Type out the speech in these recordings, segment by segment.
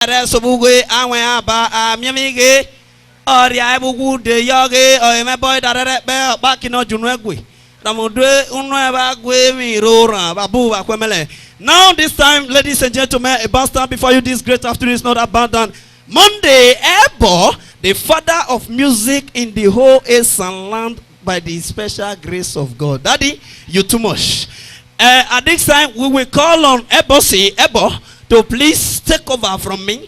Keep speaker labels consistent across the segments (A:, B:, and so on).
A: Sobugwe awe aba miamige oria ebugu de yoge o me boy darere be bakino junwegwe ramodwe unwa gwe mi rora babu akwemele. Now this time, ladies and gentlemen, a band stand before you this great afternoon is not abandoned. Monday Ebo, the father of music in the whole Eastern land by the special grace of God. Daddy, you too much. At this time we will call on Ebo to please take over from me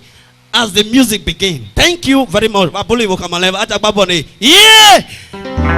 A: as the music begins. Thank you very much. Yeah!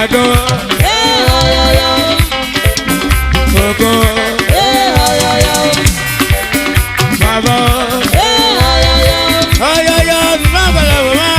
B: Ado. Ogo. Baba. Ayoyo, mama la mama.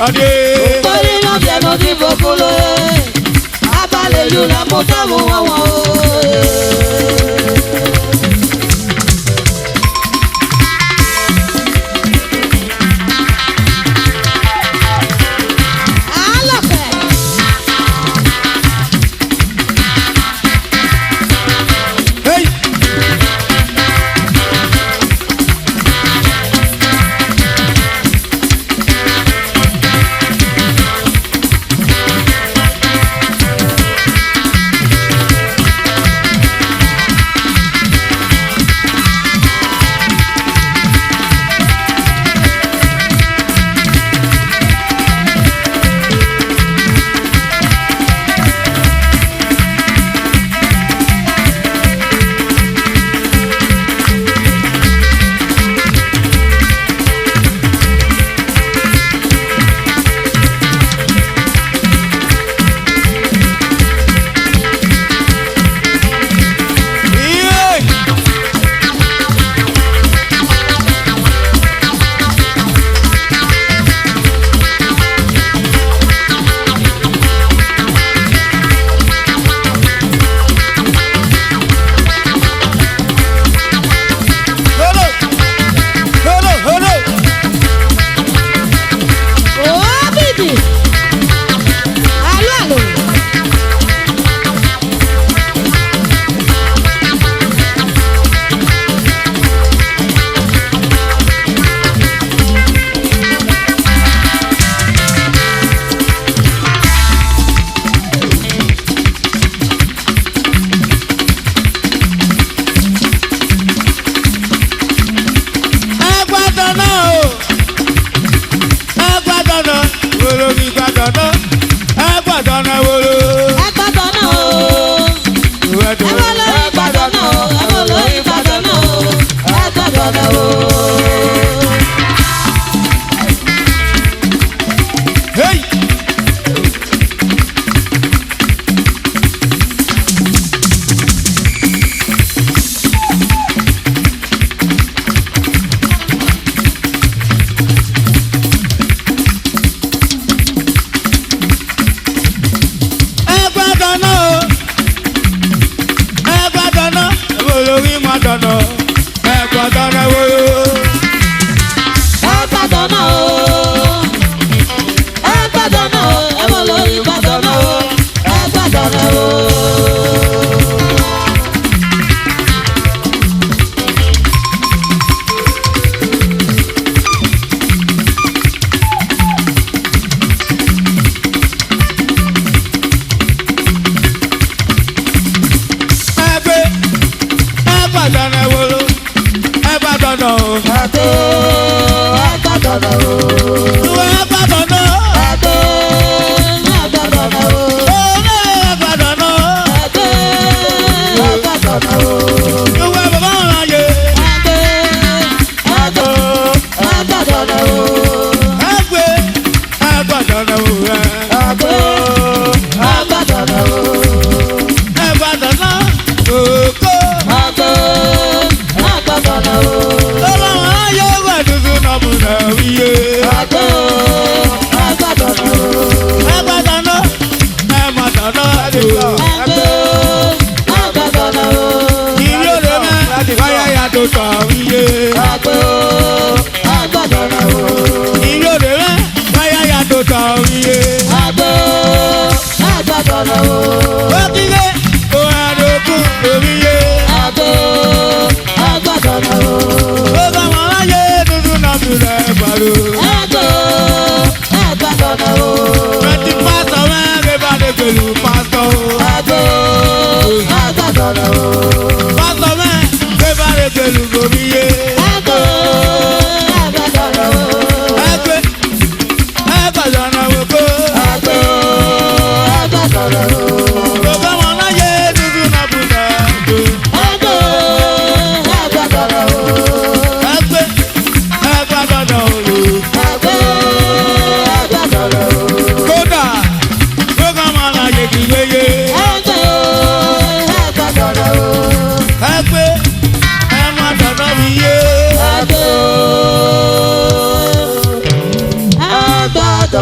B: Adé.
C: Orí náà bẹ̀rù ní bòkúlò ẹ̀. Abalẹ̀ yóò lọ mú fẹ́mu wọn wọ̀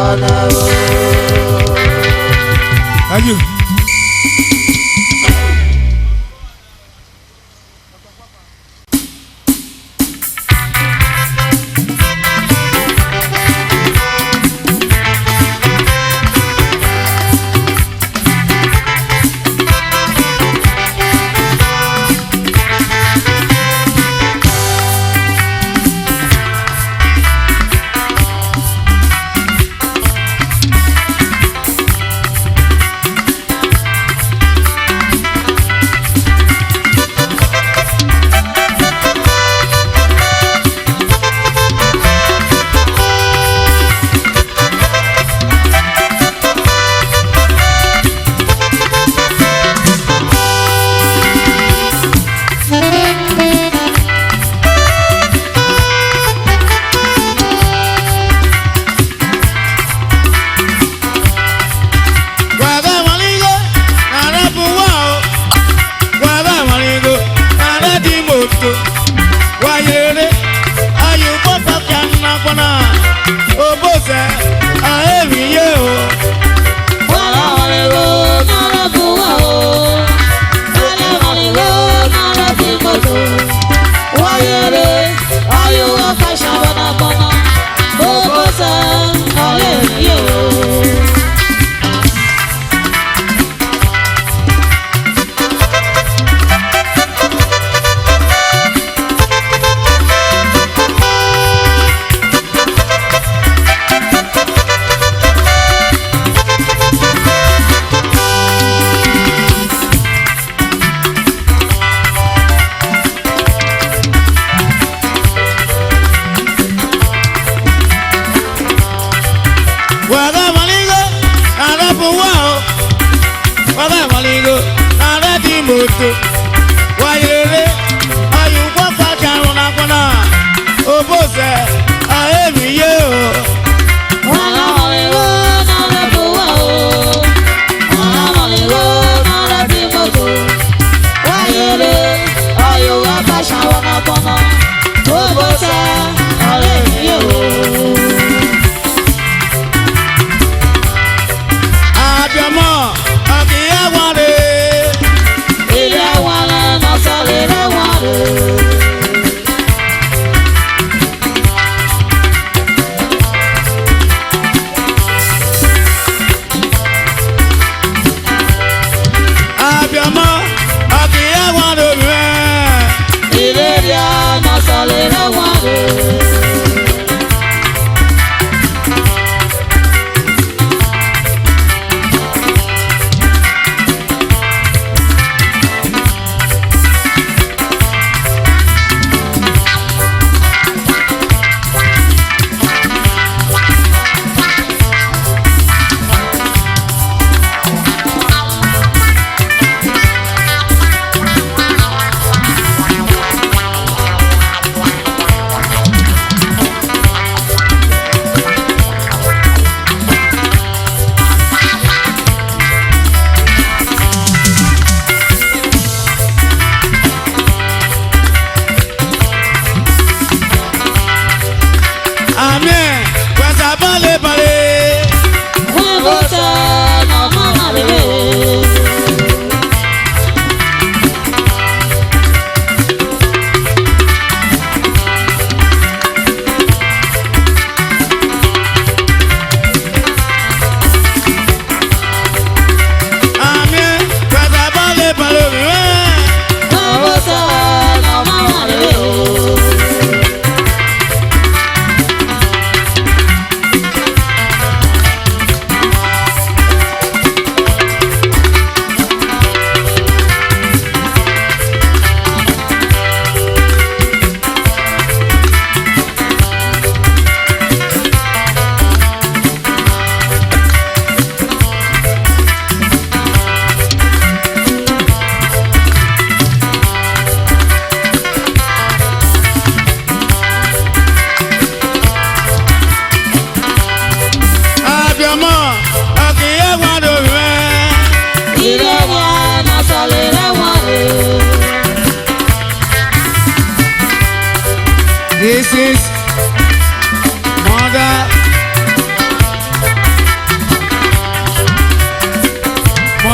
B: Thank you.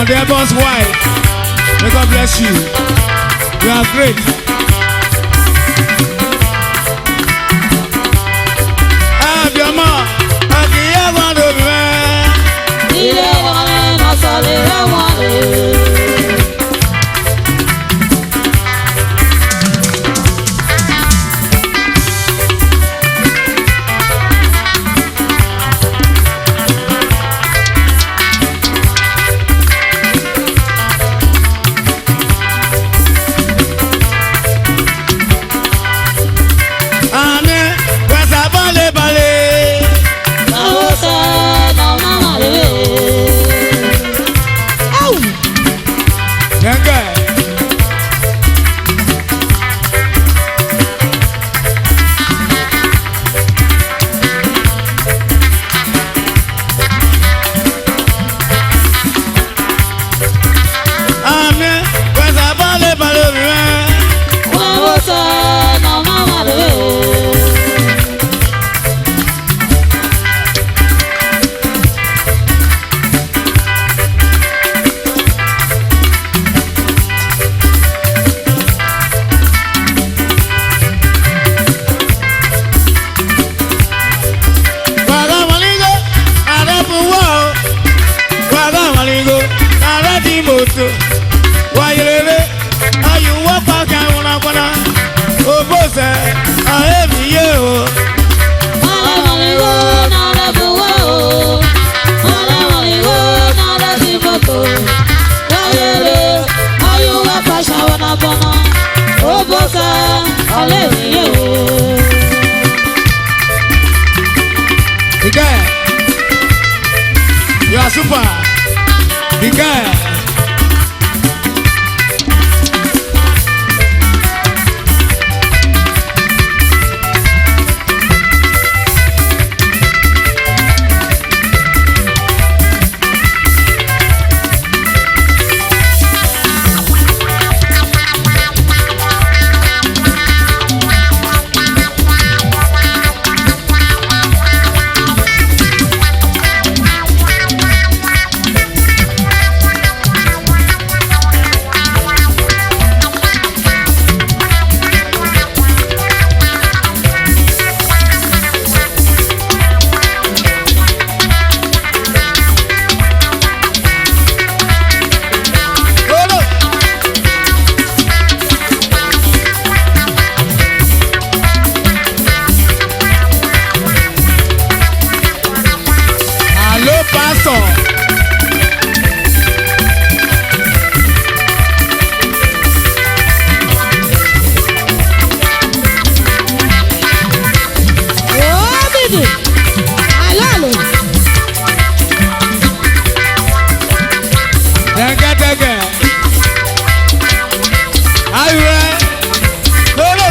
B: our dear boss wife. May God bless you. You are great. Abiama, Akiya Wando Bime.
C: Ilé wọn ni Nọ́sọ̀lẹ̀ rẹ̀ wọ́n lè.
B: Ane, wesa bale bale.
C: Àwọn sẹ́ nà máma lè.
B: Yenge. Ane, wesa bale bale bime.
C: Àwọn sẹ́ nà máma lè.
B: Waga malingo, ada puwa. Waga malingo, ada di moto. Wayelele, ayu wapa kauna kona. Obose, aemi ye o.
C: Ọ̀rẹ́ mọ̀lẹ́wọ́ náà lè buwọ́ o. Ọ̀rẹ́ mọ̀lẹ́wọ́ náà lè fi fọ́tò. Wáyéré, ayúwẹ́ pàṣẹ wọn náà bọ́nà. Ó bọ́ sẹ́, ọ̀lẹ́ ìyẹ́ o.
B: The guy, you are super. The guy. Olo. Hello, pastor.
C: Ó bìbì, àlọ́ọ̀lù.
B: Denge, denge. Are you ready? Olo.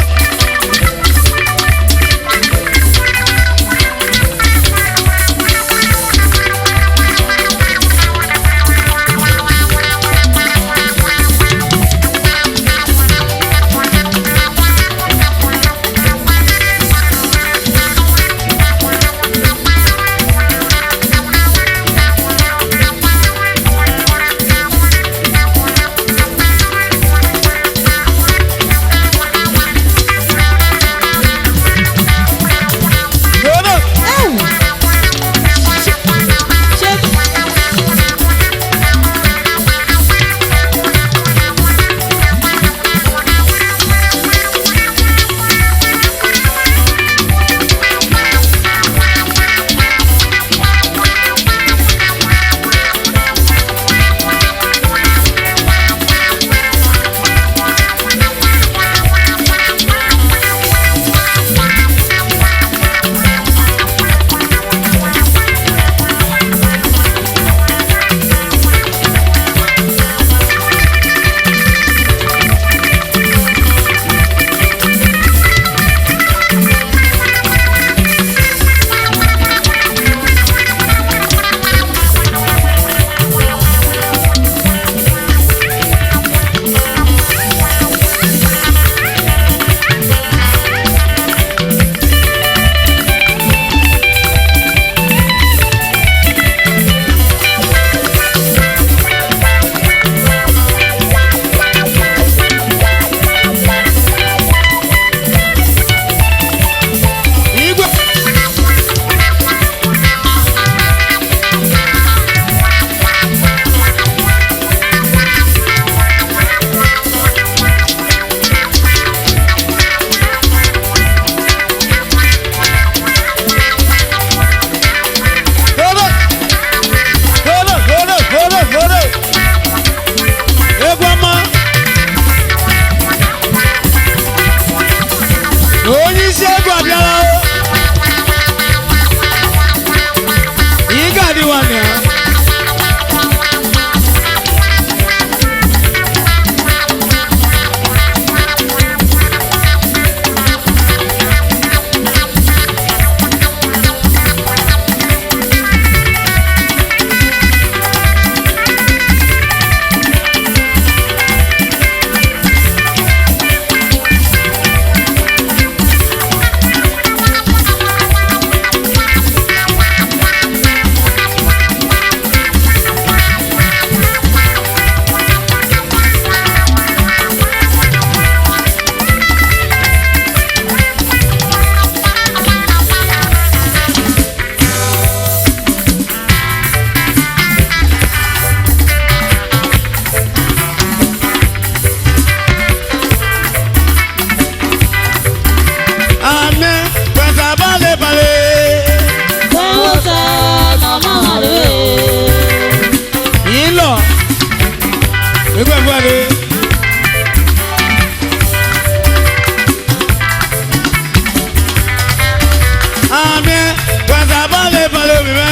B: Mami, kwanza bale bale mime.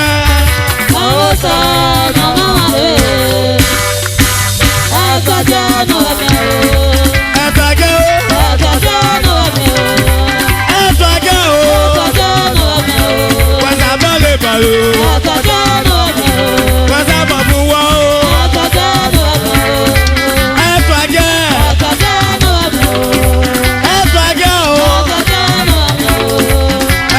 C: Awosa nana male. Ekaja no eme o.
B: Etage o.
C: Ekaja no eme o.
B: Etage o.
C: Ekaja no eme o.
B: Kwanza bale bale o.
C: Ekaja no eme o.
B: Kwanza babu wa o.
C: Ekaja no eme o.
B: Etage.
C: Ekaja no eme o.
B: Etage o.
C: Ekaja no eme o.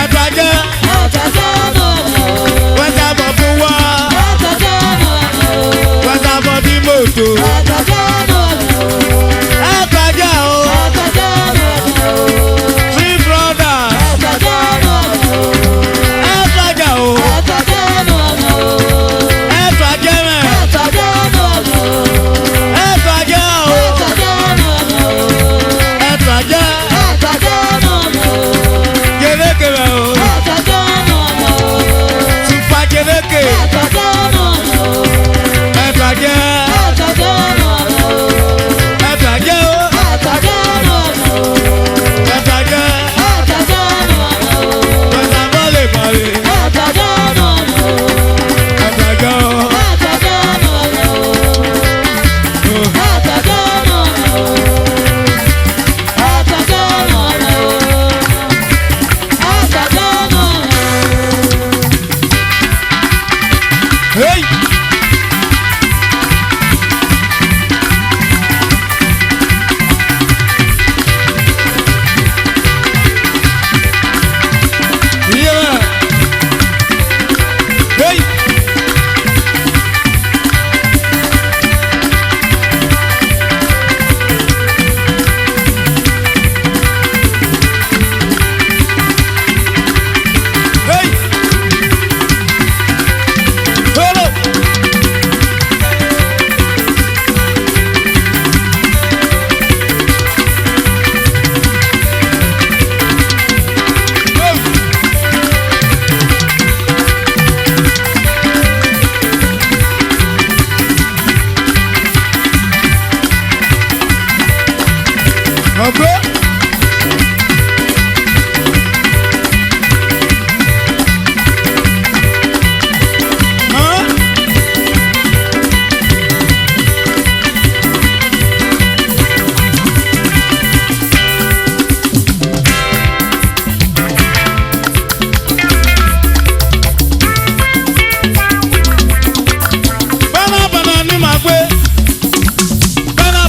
B: Etage.
C: Ekaja no eme o.
B: Kwanza babu wa.
C: Ekaja no eme o.
B: Kwanza body moto.
C: Ekaja no eme o.
B: Etage o.
C: Ekaja no eme o.
B: Three brothers.
C: Ekaja no eme o.
B: Etage o.
C: Ekaja no eme o.
B: Etage me.
C: Ekaja no eme o.
B: Etage o.
C: Ekaja no eme o.
B: Etage.
C: Ekaja no eme o.
B: Kereke me o.
C: Ekaja no eme o.
B: Tufa kereke.
C: Ekaja no eme o.
B: Etage.
C: Ekaja no eme o.
B: Etage o.
C: Ekaja no eme o.
B: Etage.
C: Ekaja no eme o.
B: Kwanza bale bale.
C: Ekaja no eme o.
B: Etage o.
C: Ekaja no eme o. Ekaja no eme o. Ekaja no eme o. Ekaja no eme o.
B: Hey. Yeah. Hey. Hey. Hello. Okay. Huh? Bana ni ma gbe.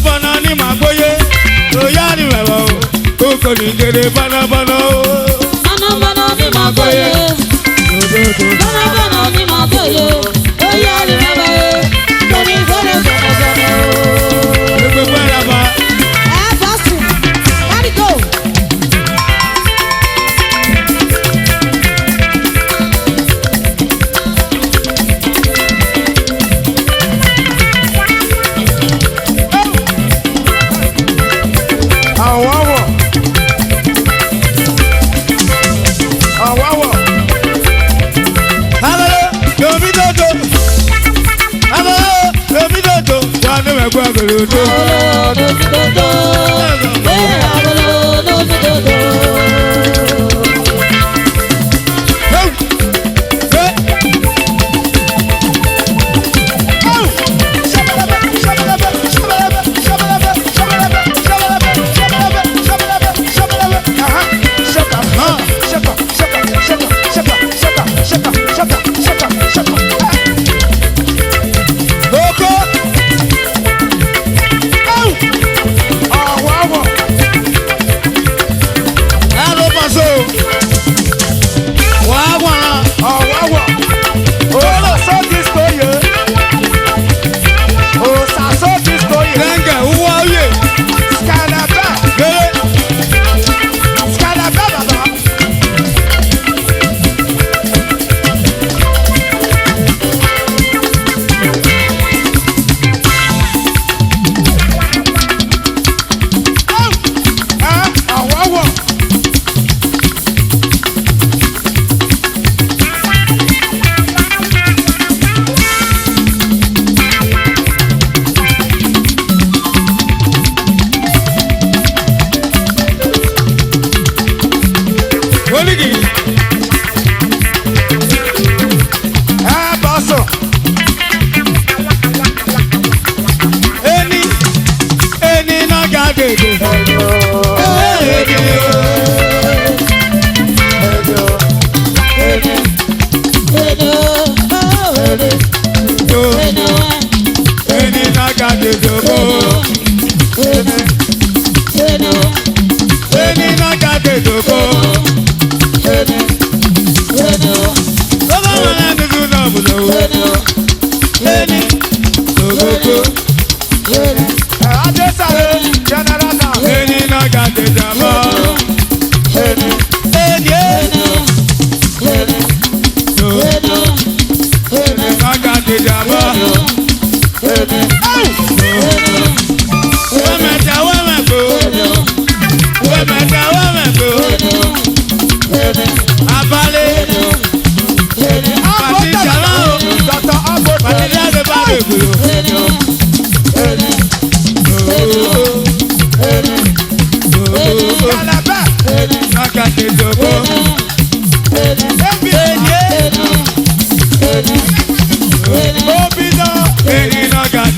B: Bana ni ma gboye. Oya ni wewo. Koko ni gere bana o.
C: Bana ni ma gbóyè. Bana ni ma gbóyè. Oya ni ma gbóyè. Koni gbóyè gbóyè o.
B: Egbe bana ba.
C: Fasting. Let it go.
B: Awawo. Awawo. Hello, yomi dodo. Hello, yomi dodo. Wani me gba golodo.
C: Dodo. Dodo.
B: Hey. Hey. Oh. Shabalaba, shabalaba, shabalaba, shabalaba, shabalaba, shabalaba, shabalaba, shabalaba, shabalaba. Aha. Shaka. Huh. Shaka, shaka, shaka, shaka, shaka, shaka, shaka, shaka, shaka. Oko. Oh. Oh, wow.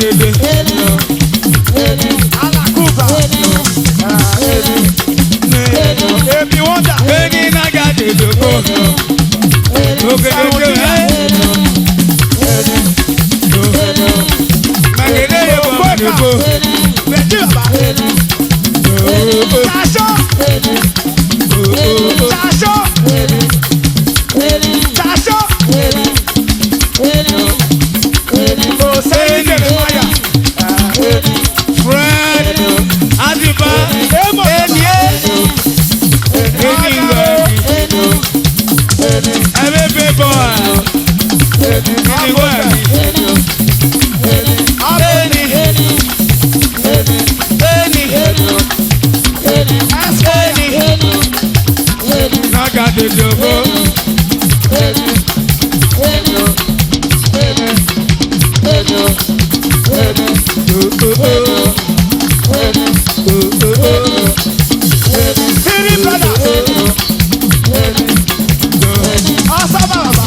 B: dede. Alakuba. Ebi wọ́ndà.
A: Eni naga dede ko. Ogede je. Magede ye bo mane ko.
B: Bẹ̀dí bàbá. Ṣaṣọ. Ṣaṣọ. Ṣaṣọ. Kò sẹ́yìn lè máyà.
A: Fred Adiba
B: Emo.
A: Enie Eni Ebe boy Eni wami Eni Naga de jogo
B: Siri brother. Ọsọ bàbá.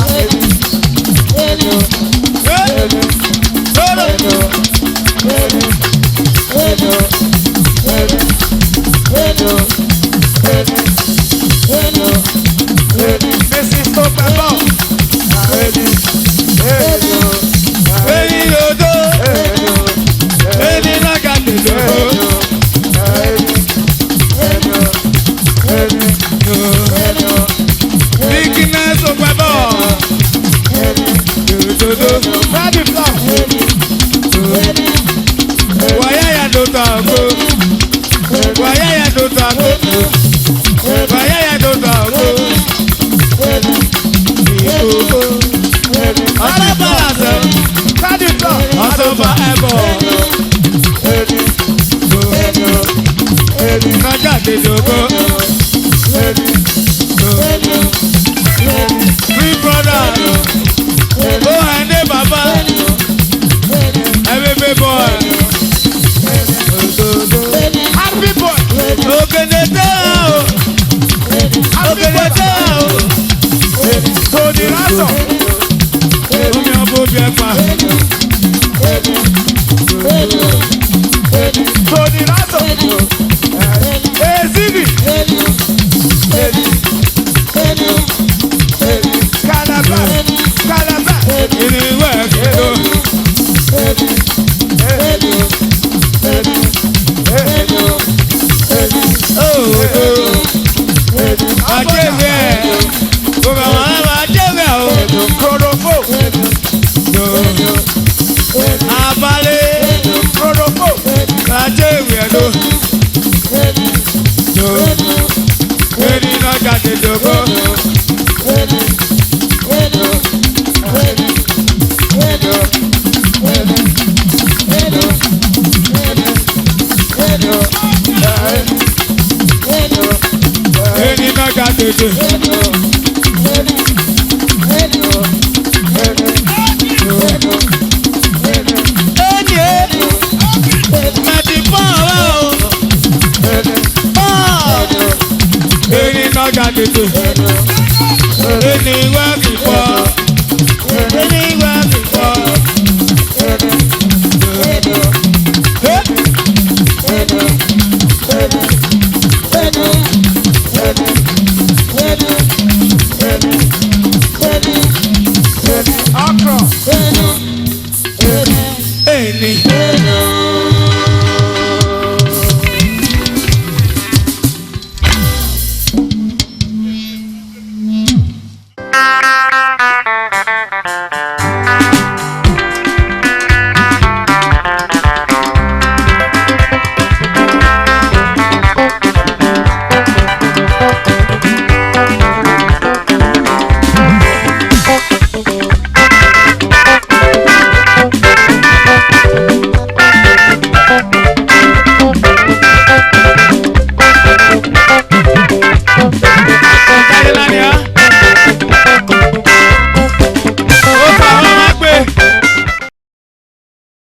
B: Mrs. Topebo.
A: Eni yodo Eni naga de jogo Bigness of my ball.
B: Ready flow.
A: Waya ya do tango. Waya ya do tango. Waya ya do tango. Ọsọ balance.
B: Ready flow.
A: Ọsọ ba ẹbọ. Naga de jogo. Free brother. Oh, and baba. Every boy.
B: Happy boy.
A: Ogene tao. Ogene tao.
B: Tony Raso.
A: Omi ọbọ bi ẹpa.
B: Tony Raso. Ezini. Calabar. Calabar.
A: Ìní ìwé kìló. Ajẹ́wé ẹ̀. Gbogbo àwọn ọmọ ajẹ́wé ẹ̀ o.
B: Krodofo.
A: Abalẹ̀.
B: Krodofo.
A: Ajẹ́wé ẹ̀ ló. Eni naga de jogo. Eni naga de jogo. Mẹ̀tì pọ̀ o. Eni naga de jogo. Eni wá kì pọ̀. Eni wá kì pọ̀.
B: Okro.
A: Eni.